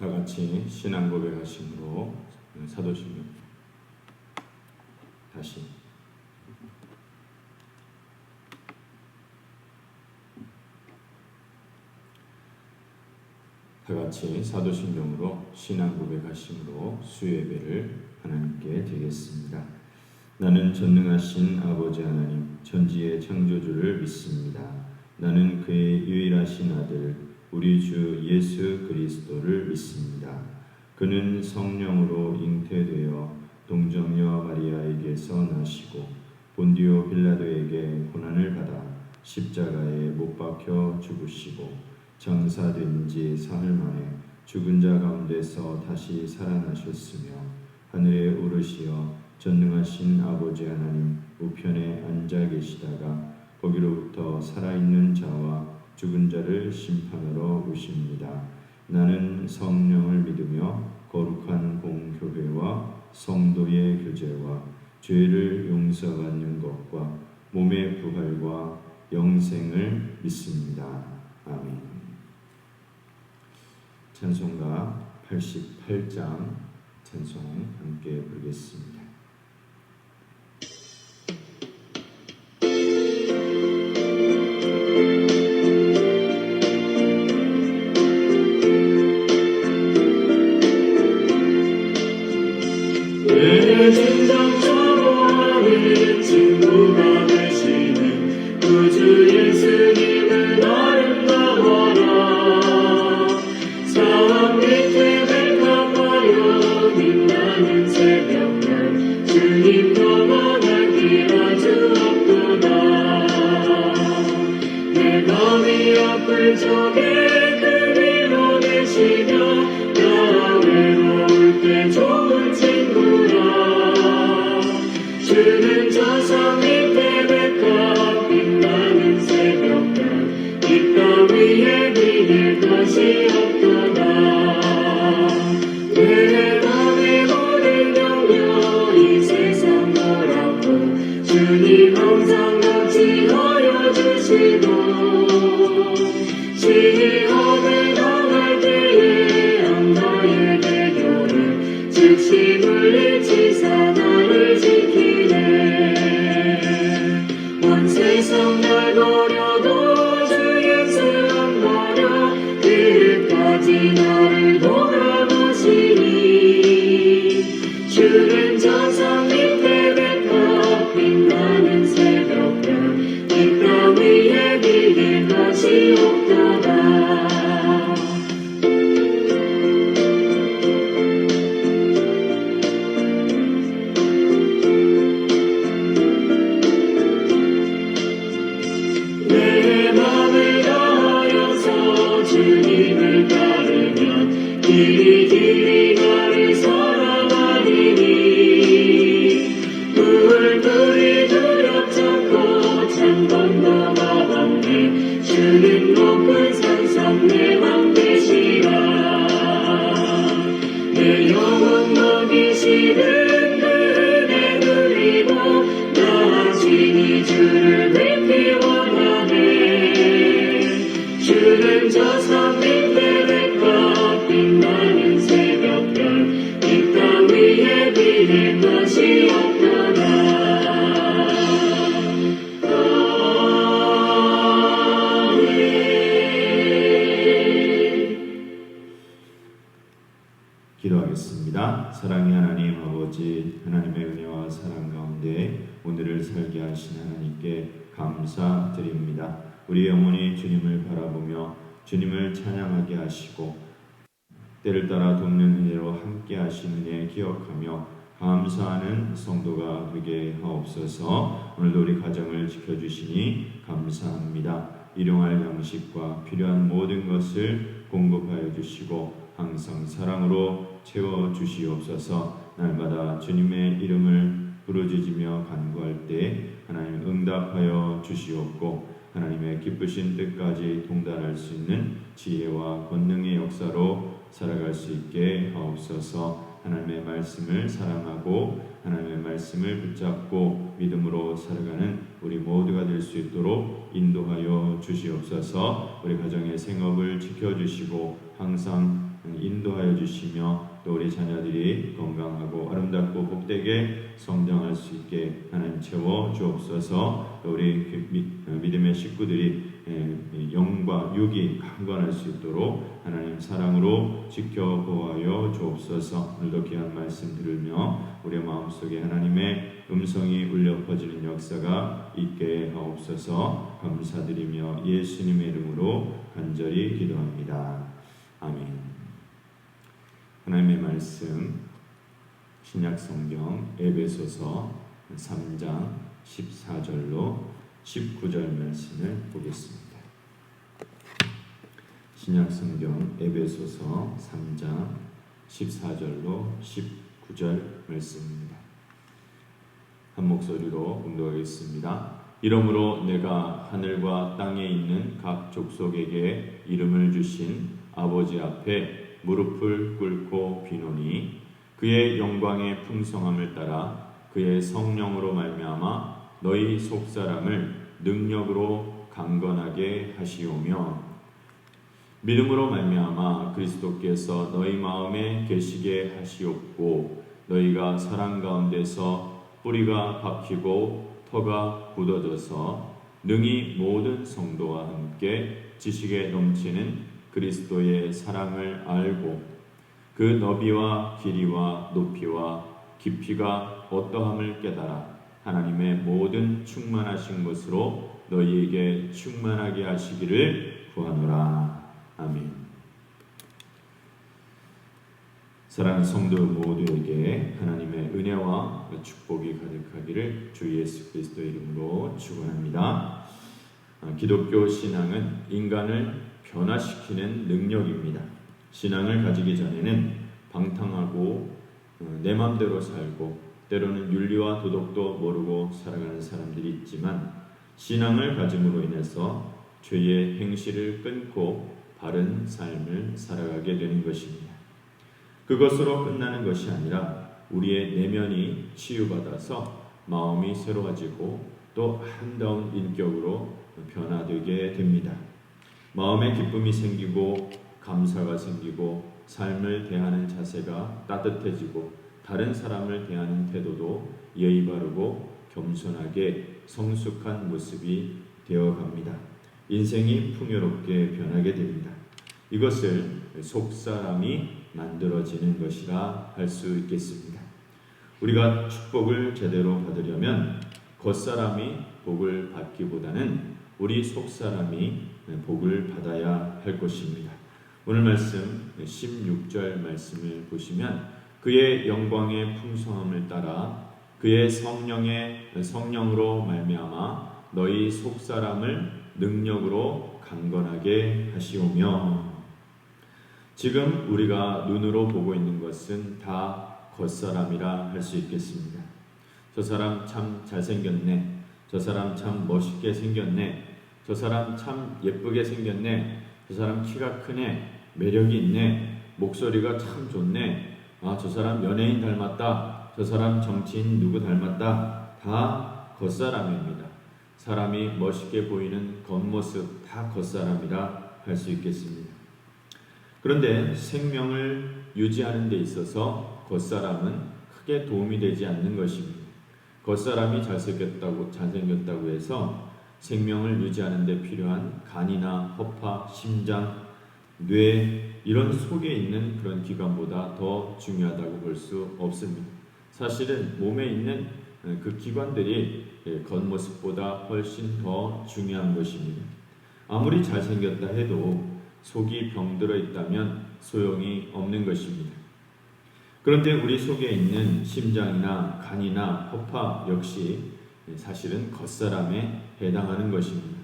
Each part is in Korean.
다 같이 신앙 고백하심으로 사도신경 다시 다 같이 사도신경으로 신앙 고백하심으로 수예배를 하나님께 드리겠습니다. 나는 전능하신 아버지 하나님 천지의 창조주를 믿습니다. 나는 그의 유일하신 아들 우리 주 예수 그리스도를 믿습니다. 그는 성령으로 잉태되어 동정녀 마리아에게서 나시고 본디오 빌라도에게 고난을 받아 십자가에 못 박혀 죽으시고 장사된 지 사흘 만에 죽은 자 가운데서 다시 살아나셨으며 하늘에 오르시어 전능하신 아버지 하나님 우편에 앉아 계시다가 거기로부터 살아있는 자와 죽은 자를 심판하러 오십니다. 나는 성령을 믿으며 거룩한 공교회와 성도의 교제와 죄를 용서받는 것과 몸의 부활과 영생을 믿습니다. 아멘. 찬송가 88장 찬송 함께 부르겠습니다. 내 진정처럼 친구가 되시는 구주 예수님은 아름다워라. 산 밑에 백합하여 빛나는 새벽별 주님 영원한 길 아주 없구나. 내 마음이 아플 적에 그 위로 되시며 나 외로울 때 좋은 친구라. 주는 저 산 밑에 백합 빛나는 새벽별 이 땅 위에 비길 것이 없도다. 내 맘의 모든 염려 이 세상 노랗고 주님 항상 같이 하여 주시고 시험을 당할 때에 악마의 대교를 즉시 물리치사 나를 지키네. 온 세상 날 버려도 주 예수 안 버려 끝까지 나를 돌아보시니. 주는 저 산 밑에 백합 빛나는 새벽별 이 땅 위에 비길 것이 없도다. 내 맘을 다하여서 주님을 따르면 길이 나를 사랑하리니. 물들이 두렵잖고 창건 넘어갔네. 주는 높은 산성 내 맘 되시라. 내 영혼 먹이시는 그 은혜 누리고 나 진히 주를 뵙기 원하네. 주는 저 산 밑에 백합 빛나는 새벽별 이 땅 위에 비길 것이 없도다. 기도하겠습니다. 사랑의 하나님 아버지 하나님의 은혜와 사랑 가운데 오늘을 살게 하신 하나님께 감사드립니다. 우리 영혼이 주님을 바라보며 주님을 찬양하게 하시고 때를 따라 돕는 은혜로 함께 하신 은혜 기억하며 감사하는 성도가 되게 하옵소서. 오늘도 우리 가정을 지켜주시니 감사합니다. 일용할 양식과 필요한 모든 것을 공급하여 주시고 항상 사랑으로 채워주시옵소서. 날마다 주님의 이름을 부르짖으며 간구할 때 하나님 응답하여 주시옵고 하나님의 기쁘신 뜻까지 동달할 수 있는 지혜와 권능의 역사로 살아갈 수 있게 하옵소서. 하나님의 말씀을 사랑하고 하나님의 말씀을 붙잡고 믿음으로 살아가는 우리 모두가 될 수 있도록 인도하여 주시옵소서. 우리 가정의 생업을 지켜주시고 항상 인도하여 주시며 또 우리 자녀들이 건강하고 아름답고 복되게 성장할 수 있게 하나님 채워 주옵소서. 또 우리 믿음의 식구들이 영과 육이 강건할 수 있도록 하나님 사랑으로 지켜보아여 주옵소서. 오늘도 귀한 말씀 들으며 우리의 마음속에 하나님의 음성이 울려 퍼지는 역사가 있게 하옵소서. 감사드리며 예수님의 이름으로 간절히 기도합니다. 아멘. 하나님의 말씀 신약성경 에베소서 3장 14절로 19절 말씀을 보겠습니다. 신약성경 에베소서 3장 14절로 19절 말씀입니다. 한 목소리로 공독하겠습니다. 이러므로 내가 하늘과 땅에 있는 각 족속에게 이름을 주신 아버지 앞에 무릎을 꿇고 비노니 그의 영광의 풍성함을 따라 그의 성령으로 말미암아 너희 속사람을 능력으로 강건하게 하시오며 믿음으로 말미암아 그리스도께서 너희 마음에 계시게 하시옵고 너희가 사랑 가운데서 뿌리가 박히고 터가 굳어져서 능히 모든 성도와 함께 지식에 넘치는 그리스도의 사랑을 알고 그 너비와 길이와 높이와 깊이가 어떠함을 깨달아 하나님의 모든 충만하신 것으로 너희에게 충만하게 하시기를 구하노라. 아멘. 사랑하는 성도 모두에게 하나님의 은혜와 축복이 가득하기를 주 예수 그리스도 이름으로 축원합니다. 기독교 신앙은 인간을 변화시키는 능력입니다. 신앙을 가지기 전에는 방탕하고 내 마음대로 살고 때로는 윤리와 도덕도 모르고 살아가는 사람들이 있지만 신앙을 가짐으로 인해서 죄의 행실을 끊고 바른 삶을 살아가게 되는 것입니다. 그것으로 끝나는 것이 아니라 우리의 내면이 치유받아서 마음이 새로워지고 또 아름다운 인격으로 변화되게 됩니다. 마음에 기쁨이 생기고 감사가 생기고 삶을 대하는 자세가 따뜻해지고 다른 사람을 대하는 태도도 예의 바르고 겸손하게 성숙한 모습이 되어갑니다. 인생이 풍요롭게 변하게 됩니다. 이것을 속사람이 만들어지는 것이라 할 수 있겠습니다. 우리가 축복을 제대로 받으려면 겉사람이 복을 받기보다는 우리 속사람이 복을 받아야 할 것입니다. 오늘 말씀 16절 말씀을 보시면 그의 영광의 풍성함을 따라 그의 성령으로 말미암아 너희 속사람을 능력으로 강건하게 하시오며 지금 우리가 눈으로 보고 있는 것은 다 겉사람이라 할 수 있겠습니다. 저 사람 참 잘생겼네. 저 사람 참 멋있게 생겼네. 저 사람 참 예쁘게 생겼네. 저 사람 키가 크네. 매력이 있네. 목소리가 참 좋네. 아, 저 사람 연예인 닮았다. 저 사람 정치인 누구 닮았다. 다 겉사람입니다. 사람이 멋있게 보이는 겉모습 다 겉사람이라 할 수 있겠습니다. 그런데 생명을 유지하는 데 있어서 겉사람은 크게 도움이 되지 않는 것입니다. 겉사람이 잘생겼다고 해서 생명을 유지하는 데 필요한 간이나 허파, 심장, 뇌 이런 속에 있는 그런 기관보다 더 중요하다고 볼 수 없습니다. 사실은 몸에 있는 그 기관들이 겉모습보다 훨씬 더 중요한 것입니다. 아무리 잘생겼다 해도 속이 병들어 있다면 소용이 없는 것입니다. 그런데 우리 속에 있는 심장이나 간이나 허파 역시 사실은 겉사람에 해당하는 것입니다.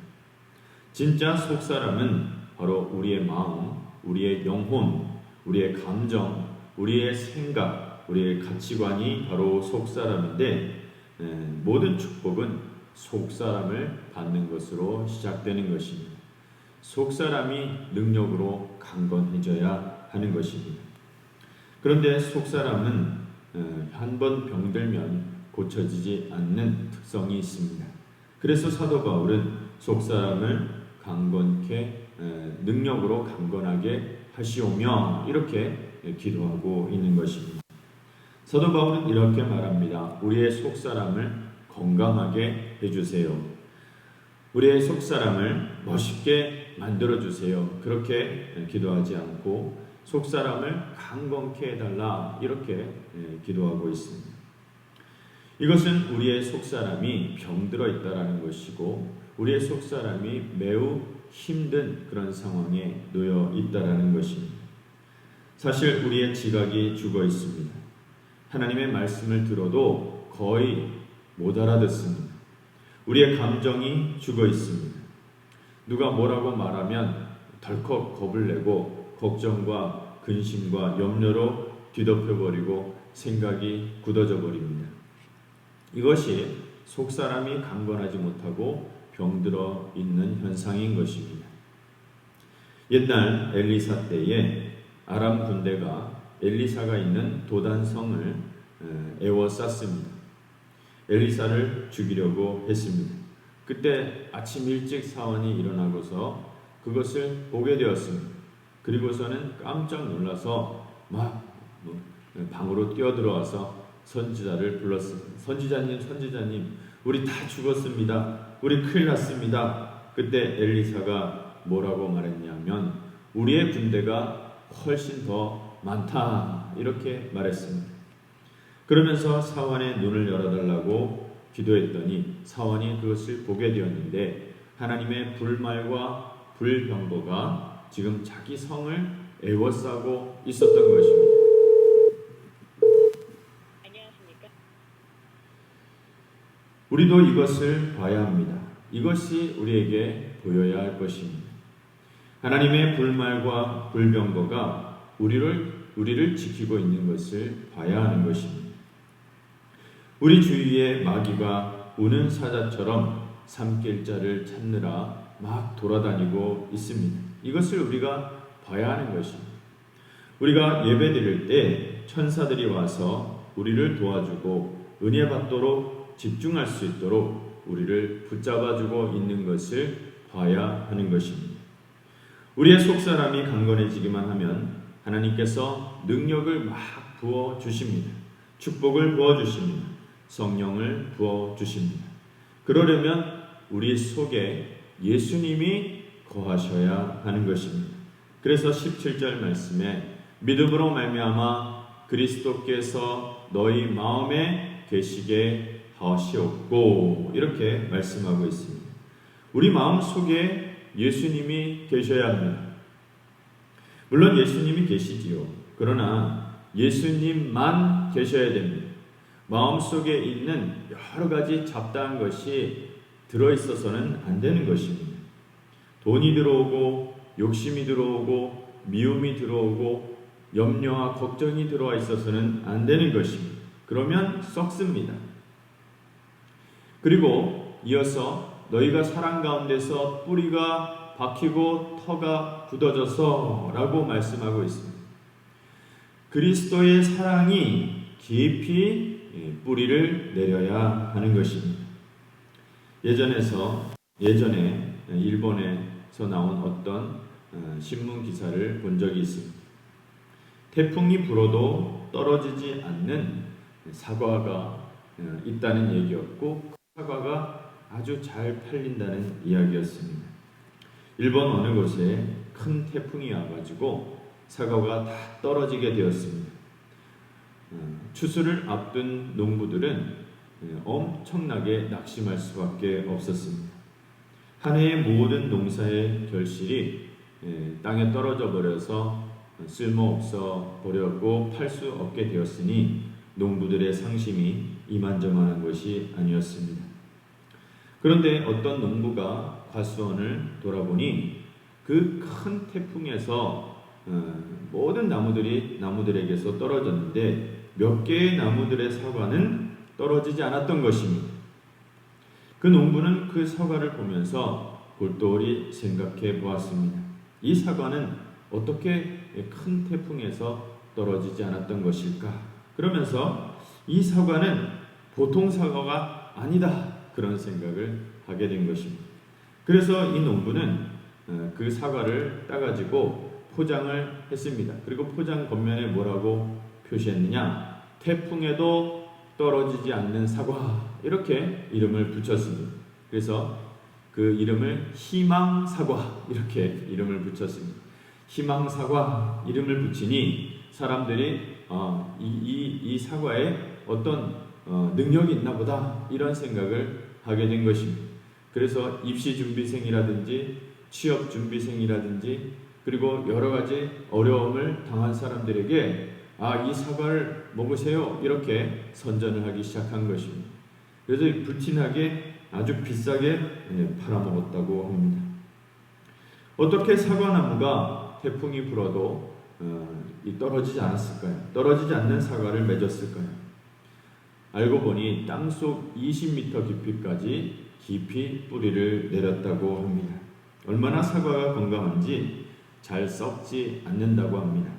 진짜 속사람은 바로 우리의 마음, 우리의 영혼, 우리의 감정, 우리의 생각, 우리의 가치관이 바로 속사람인데 모든 축복은 속사람을 받는 것으로 시작되는 것입니다. 속사람이 능력으로 강건해져야 하는 것입니다. 그런데 속사람은 한번 병들면 고쳐지지 않는 특성이 있습니다. 그래서 사도 바울은 속사람을 강건케 능력으로 강건하게 하시오며 이렇게 기도하고 있는 것입니다. 사도 바울은 이렇게 말합니다. 우리의 속사람을 건강하게 해주세요. 우리의 속사람을 멋있게 만들어주세요. 그렇게 기도하지 않고 속사람을 강건케 해달라 이렇게 기도하고 있습니다. 이것은 우리의 속사람이 병들어 있다라는 것이고 우리의 속사람이 매우 힘든 그런 상황에 놓여 있다라는 것입니다. 사실 우리의 지각이 죽어 있습니다. 하나님의 말씀을 들어도 거의 못 알아듣습니다. 우리의 감정이 죽어 있습니다. 누가 뭐라고 말하면 덜컥 겁을 내고 걱정과 근심과 염려로 뒤덮여버리고 생각이 굳어져 버립니다. 이것이 속사람이 강건하지 못하고 병들어 있는 현상인 것입니다. 옛날 엘리사 때에 아람 군대가 엘리사가 있는 도단성을 에워쌌습니다. 엘리사를 죽이려고 했습니다. 그때 아침 일찍 사원이 일어나고서 그것을 보게 되었습니다. 그리고서는 깜짝 놀라서 막 방으로 뛰어들어와서 선지자를 불렀습니다. 선지자님, 우리 다 죽었습니다. 우리 큰일 났습니다. 그때 엘리사가 뭐라고 말했냐면 우리의 군대가 훨씬 더 많다 이렇게 말했습니다. 그러면서 사원의 눈을 열어달라고 기도했더니 사원이 그것을 보게 되었는데 하나님의 불말과 불병거가 지금 자기 성을 에워싸고 있었던 것입니다. 안녕하십니까? 우리도 이것을 봐야 합니다. 이것이 우리에게 보여야 할 것입니다. 하나님의 불말과 불병거가 우리를 지키고 있는 것을 봐야 하는 것입니다. 우리 주위에 마귀가 우는 사자처럼 삼킬 자를 찾느라 막 돌아다니고 있습니다. 이것을 우리가 봐야 하는 것입니다. 우리가 예배 드릴 때 천사들이 와서 우리를 도와주고 은혜 받도록 집중할 수 있도록 우리를 붙잡아주고 있는 것을 봐야 하는 것입니다. 우리의 속사람이 강건해지기만 하면 하나님께서 능력을 막 부어주십니다. 축복을 부어주십니다. 성령을 부어주십니다. 그러려면 우리 속에 예수님이 거하셔야 하는 것입니다. 그래서 17절 말씀에 믿음으로 말미암아 그리스도께서 너희 마음에 계시게 하시옵고 이렇게 말씀하고 있습니다. 우리 마음 속에 예수님이 계셔야 합니다. 물론 예수님이 계시지요. 그러나 예수님만 계셔야 됩니다. 마음속에 있는 여러 가지 잡다한 것이 들어있어서는 안 되는 것입니다. 돈이 들어오고 욕심이 들어오고 미움이 들어오고 염려와 걱정이 들어와 있어서는 안 되는 것입니다. 그러면 썩습니다. 그리고 이어서 너희가 사랑 가운데서 뿌리가 박히고 터가 굳어져서 라고 말씀하고 있습니다. 그리스도의 사랑이 깊이 뿌리를 내려야 하는 것입니다. 예전에 일본에서 나온 어떤 신문 기사를 본 적이 있습니다. 태풍이 불어도 떨어지지 않는 사과가 있다는 얘기였고 그 사과가 아주 잘 팔린다는 이야기였습니다. 일본 어느 곳에 큰 태풍이 와가지고 사과가 다 떨어지게 되었습니다. 추수를 앞둔 농부들은 엄청나게 낙심할 수밖에 없었습니다. 한 해의 모든 농사의 결실이 땅에 떨어져 버려서 쓸모없어 버렸고 팔 수 없게 되었으니 농부들의 상심이 이만저만한 것이 아니었습니다. 그런데 어떤 농부가 과수원을 돌아보니 그 큰 태풍에서 모든 나무들에게서 떨어졌는데 몇 개의 나무들의 사과는 떨어지지 않았던 것입니다. 그 농부는 그 사과를 보면서 골똘히 생각해 보았습니다. 이 사과는 어떻게 큰 태풍에서 떨어지지 않았던 것일까? 그러면서 이 사과는 보통 사과가 아니다. 그런 생각을 하게 된 것입니다. 그래서 이 농부는 그 사과를 따가지고 포장을 했습니다. 그리고 포장 겉면에 뭐라고 표시했느냐? 태풍에도 떨어지지 않는 사과, 이렇게 이름을 붙였습니다. 그래서 그 이름을 희망사과, 이렇게 이름을 붙였습니다. 희망사과 이름을 붙이니 사람들이 이 사과에 어떤 능력이 있나 보다, 이런 생각을 하게 된 것입니다. 그래서 입시준비생이라든지 취업준비생이라든지 그리고 여러 가지 어려움을 당한 사람들에게 이 사과를 먹으세요, 이렇게 선전을 하기 시작한 것입니다. 그래서 불티나게 아주 비싸게 팔아먹었다고 합니다. 어떻게 사과나무가 태풍이 불어도 떨어지지 않았을까요? 떨어지지 않는 사과를 맺었을까요? 알고 보니 땅속 20m 깊이까지 깊이 뿌리를 내렸다고 합니다. 얼마나 사과가 건강한지 잘 썩지 않는다고 합니다.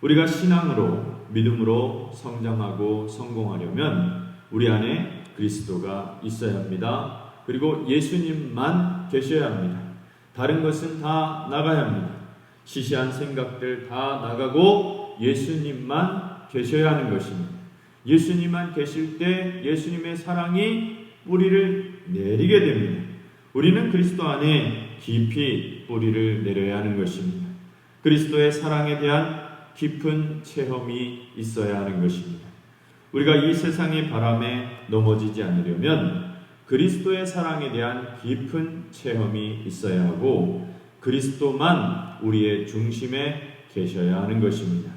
우리가 신앙으로, 믿음으로 성장하고 성공하려면 우리 안에 그리스도가 있어야 합니다. 그리고 예수님만 계셔야 합니다. 다른 것은 다 나가야 합니다. 시시한 생각들 다 나가고 예수님만 계셔야 하는 것입니다. 예수님만 계실 때 예수님의 사랑이 뿌리를 내리게 됩니다. 우리는 그리스도 안에 깊이 뿌리를 내려야 하는 것입니다. 그리스도의 사랑에 대한 깊은 체험이 있어야 하는 것입니다. 우리가 이 세상의 바람에 넘어지지 않으려면 그리스도의 사랑에 대한 깊은 체험이 있어야 하고 그리스도만 우리의 중심에 계셔야 하는 것입니다.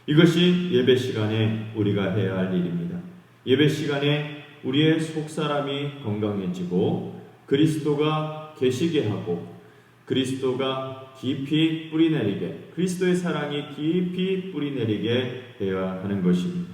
이것이 예배 시간에 우리가 해야 할 일입니다. 예배 시간에 우리의 속사람이 건강해지고 그리스도가 계시게 하고 그리스도가 깊이 뿌리내리게, 그리스도의 사랑이 깊이 뿌리내리게 해야 하는 것입니다.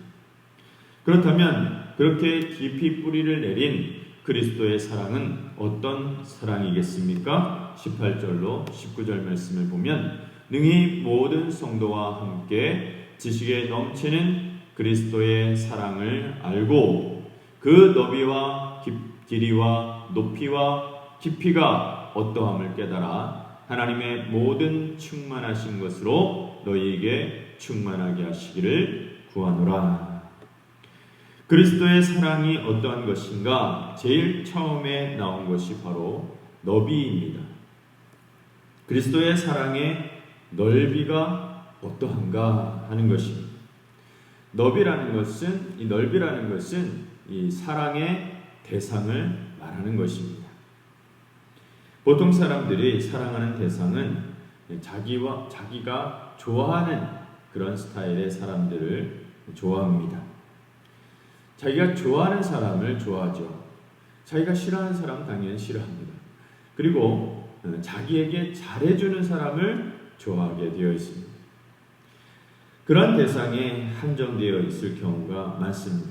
그렇다면 그렇게 깊이 뿌리를 내린 그리스도의 사랑은 어떤 사랑이겠습니까? 18절로 19절 말씀을 보면 능히 모든 성도와 함께 지식에 넘치는 그리스도의 사랑을 알고 그 너비와 길이와 높이와 깊이가 어떠함을 깨달아 하나님의 모든 충만하신 것으로 너희에게 충만하게 하시기를 구하노라. 그리스도의 사랑이 어떠한 것인가? 제일 처음에 나온 것이 바로 너비입니다. 그리스도의 사랑의 넓이가 어떠한가 하는 것입니다. 넓이라는 것은, 이 넓이라는 것은 이 사랑의 대상을 말하는 것입니다. 보통 사람들이 사랑하는 대상은 자기가 좋아하는 그런 스타일의 사람들을 좋아합니다. 자기가 좋아하는 사람을 좋아하죠. 자기가 싫어하는 사람 당연히 싫어합니다. 그리고 자기에게 잘해주는 사람을 좋아하게 되어 있습니다. 그런 대상에 한정되어 있을 경우가 많습니다.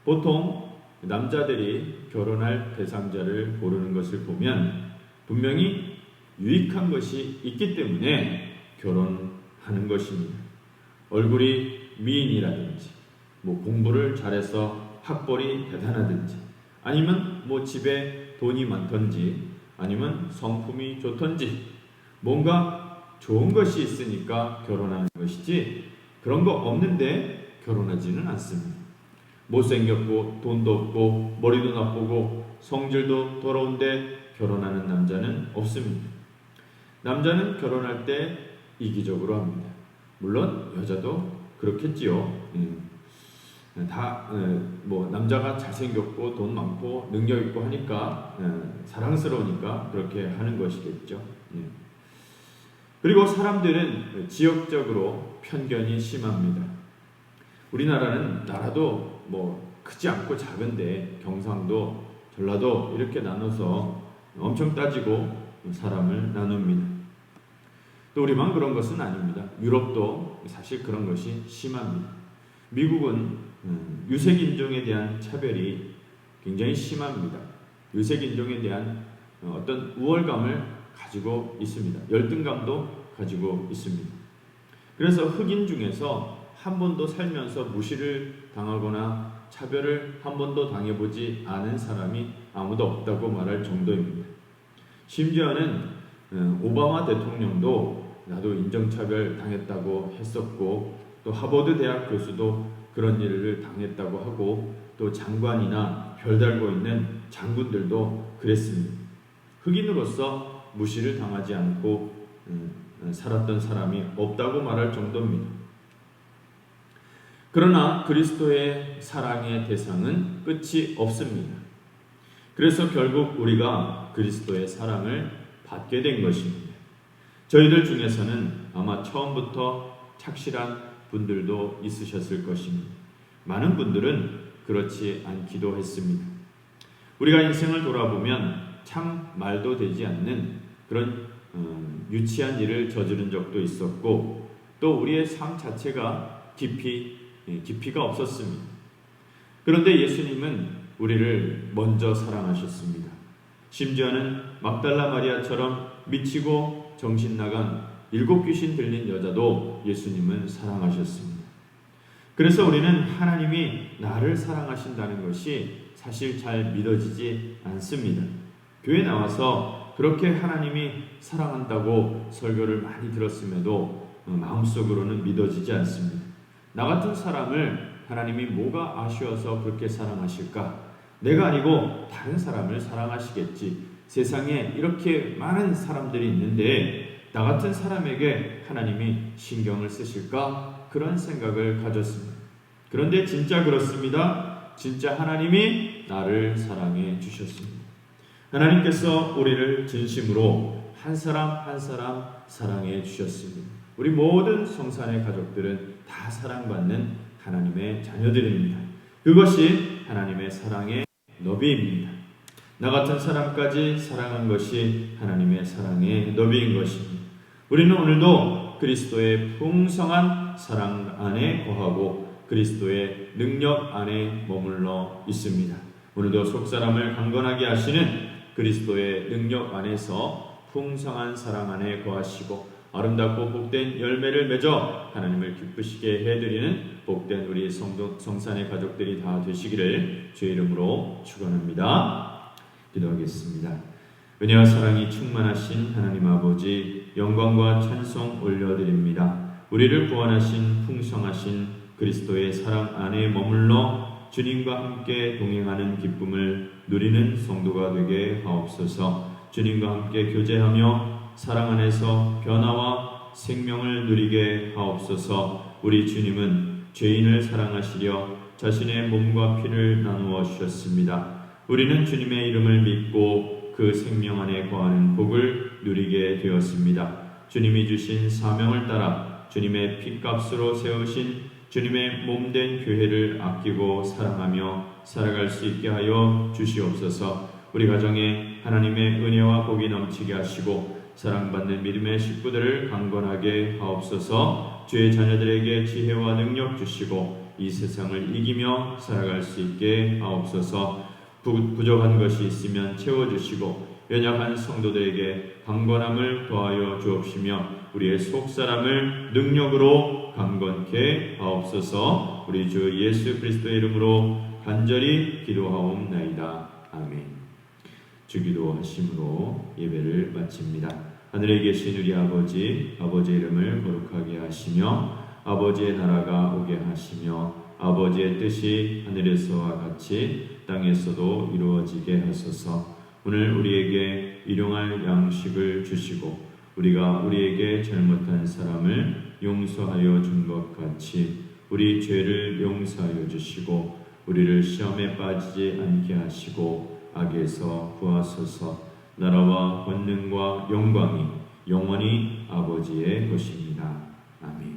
보통 남자들이 결혼할 대상자를 고르는 것을 보면 분명히 유익한 것이 있기 때문에 결혼하는 것입니다. 얼굴이 미인이라든지 공부를 잘해서 학벌이 대단하든지 아니면 집에 돈이 많던지 아니면 성품이 좋던지 뭔가 좋은 것이 있으니까 결혼하는 것이지 그런 거 없는데 결혼하지는 않습니다. 못생겼고 돈도 없고 머리도 나쁘고 성질도 더러운데 결혼하는 남자는 없습니다. 남자는 결혼할 때 이기적으로 합니다. 물론 여자도 그렇겠지요. 남자가 잘생겼고 돈 많고 능력 있고 하니까 사랑스러우니까 그렇게 하는 것이겠죠. 그리고 사람들은 지역적으로 편견이 심합니다. 우리나라는 나라도 크지 않고 작은데 경상도, 전라도 이렇게 나눠서 엄청 따지고 사람을 나눕니다. 또 우리만 그런 것은 아닙니다. 유럽도 사실 그런 것이 심합니다. 미국은 유색인종에 대한 차별이 굉장히 심합니다. 유색인종에 대한 어떤 우월감을 가지고 있습니다. 열등감도 가지고 있습니다. 그래서 흑인 중에서 한 번도 살면서 무시를 당하거나 차별을 한 번도 당해보지 않은 사람이 아무도 없다고 말할 정도입니다. 심지어는 오바마 대통령도 나도 인종차별 당했다고 했었고, 또 하버드 대학 교수도 그런 일을 당했다고 하고, 또 장관이나 별 달고 있는 장군들도 그랬습니다. 흑인으로서 무시를 당하지 않고 살았던 사람이 없다고 말할 정도입니다. 그러나 그리스도의 사랑의 대상은 끝이 없습니다. 그래서 결국 우리가 그리스도의 사랑을 받게 된 것입니다. 저희들 중에서는 아마 처음부터 착실한 분들도 있으셨을 것입니다. 많은 분들은 그렇지 않기도 했습니다. 우리가 인생을 돌아보면 참 말도 되지 않는 그런 유치한 일을 저지른 적도 있었고, 또 우리의 삶 자체가 깊이가 없었습니다. 그런데 예수님은 우리를 먼저 사랑하셨습니다. 심지어는 막달라 마리아처럼 미치고 정신 나간 7 귀신 들린 여자도 예수님은 사랑하셨습니다. 그래서 우리는 하나님이 나를 사랑하신다는 것이 사실 잘 믿어지지 않습니다. 교회 나와서 그렇게 하나님이 사랑한다고 설교를 많이 들었음에도 마음속으로는 믿어지지 않습니다. 나 같은 사람을 하나님이 뭐가 아쉬워서 그렇게 사랑하실까? 내가 아니고 다른 사람을 사랑하시겠지. 세상에 이렇게 많은 사람들이 있는데 나 같은 사람에게 하나님이 신경을 쓰실까? 그런 생각을 가졌습니다. 그런데 진짜 그렇습니다. 진짜 하나님이 나를 사랑해 주셨습니다. 하나님께서 우리를 진심으로 한 사람 한 사람 사랑해 주셨습니다. 우리 모든 성산의 가족들은 다 사랑받는 하나님의 자녀들입니다. 그것이 하나님의 사랑의 너비입니다. 나 같은 사람까지 사랑한 것이 하나님의 사랑의 너비인 것입니다. 우리는 오늘도 그리스도의 풍성한 사랑 안에 거하고 그리스도의 능력 안에 머물러 있습니다. 오늘도 속사람을 강건하게 하시는 그리스도의 능력 안에서 풍성한 사랑 안에 거하시고 아름답고 복된 열매를 맺어 하나님을 기쁘시게 해드리는 복된 우리 성산의 가족들이 다 되시기를 주의 이름으로 축원합니다. 기도하겠습니다. 은혜와 사랑이 충만하신 하나님 아버지, 영광과 찬송 올려드립니다. 우리를 구원하신 풍성하신 그리스도의 사랑 안에 머물러 주님과 함께 동행하는 기쁨을 누리는 성도가 되게 하옵소서. 주님과 함께 교제하며 사랑 안에서 변화와 생명을 누리게 하옵소서. 우리 주님은 죄인을 사랑하시려 자신의 몸과 피를 나누어 주셨습니다. 우리는 주님의 이름을 믿고 그 생명 안에 거하는 복을 누리게 되었습니다. 주님이 주신 사명을 따라 주님의 핏값으로 세우신 주님의 몸된 교회를 아끼고 사랑하며 살아갈 수 있게 하여 주시옵소서. 우리 가정에 하나님의 은혜와 복이 넘치게 하시고 사랑받는 믿음의 식구들을 강건하게 하옵소서. 주의 자녀들에게 지혜와 능력 주시고 이 세상을 이기며 살아갈 수 있게 하옵소서. 부족한 것이 있으면 채워주시고 연약한 성도들에게 강건함을 더하여 주옵시며 우리의 속사람을 능력으로 강건케 하옵소서. 우리 주 예수 그리스도의 이름으로 간절히 기도하옵나이다. 아멘. 주기도 하심으로 예배를 마칩니다. 하늘에 계신 우리 아버지, 아버지의 이름을 거룩하게 하시며 아버지의 나라가 오게 하시며 아버지의 뜻이 하늘에서와 같이 땅에서도 이루어지게 하소서. 오늘 우리에게 일용할 양식을 주시고 우리가 우리에게 잘못한 사람을 용서하여 준 것 같이 우리 죄를 용서하여 주시고 우리를 시험에 빠지지 않게 하시고 악에서 구하소서. 나라와 권능과 영광이 영원히 아버지의 것입니다. 아멘.